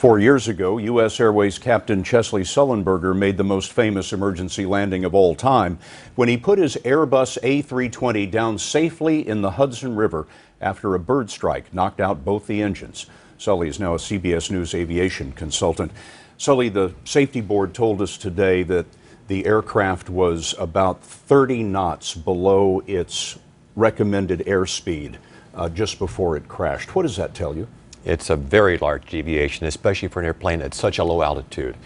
4 years ago, U.S. Airways Captain Chelsey made the most famous emergency landing of all time when he put his Airbus A320 down safely in the Hudson River after a bird strike knocked out both the engines. Sully is now a CBS News aviation consultant. Sully, the safety board told us today that the aircraft was about 30 knots below its recommended airspeed just before it crashed. What does that tell you? It's a very large deviation, especially for an airplane at such a low altitude.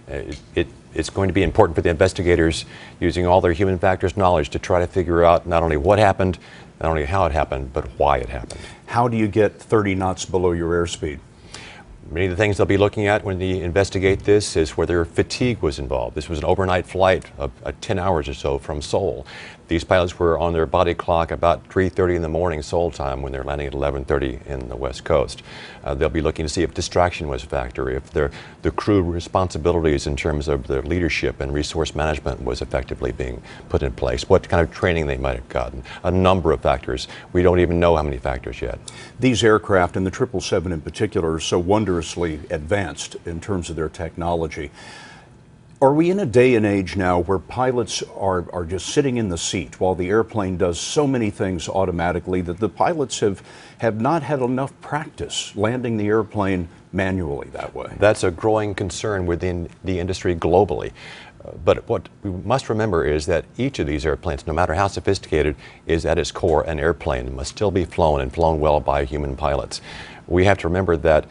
It's going to be important for the investigators using all their human factors knowledge to try to figure out not only what happened, not only how it happened, but why it happened. How do you get 30 knots below your airspeed? Many of the things they'll be looking at when they investigate this is whether fatigue was involved. This was an overnight flight of 10 hours or so from Seoul. These pilots were on their body clock about 3:30 in the morning Seoul time when they're landing at 11:30 in the West Coast. They'll be looking to see if distraction was a factor, if the crew responsibilities in terms of their leadership and resource management was effectively being put in place, what kind of training they might have gotten, a number of factors. We don't even know how many factors yet. These aircraft, and the 777 in particular, are so wondrously advanced in terms of their technology. Are we in a day and age now where pilots are just sitting in the seat while the airplane does so many things automatically that the pilots have not had enough practice landing the airplane manually that way? That's a growing concern within the industry globally. But what we must remember is that each of these airplanes, no matter how sophisticated, is at its core an airplane. It must still be flown and flown well by human pilots. We have to remember that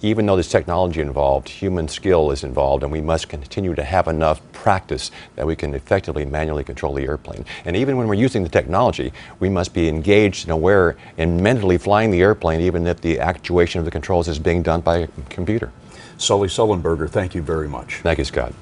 even though there's technology involved, human skill is involved, and we must continue to have enough practice that we can effectively manually control the airplane. And even when we're using the technology, we must be engaged and aware and mentally flying the airplane, even if the actuation of the controls is being done by a computer. Sully Sullenberger, thank you very much. Thank you, Scott.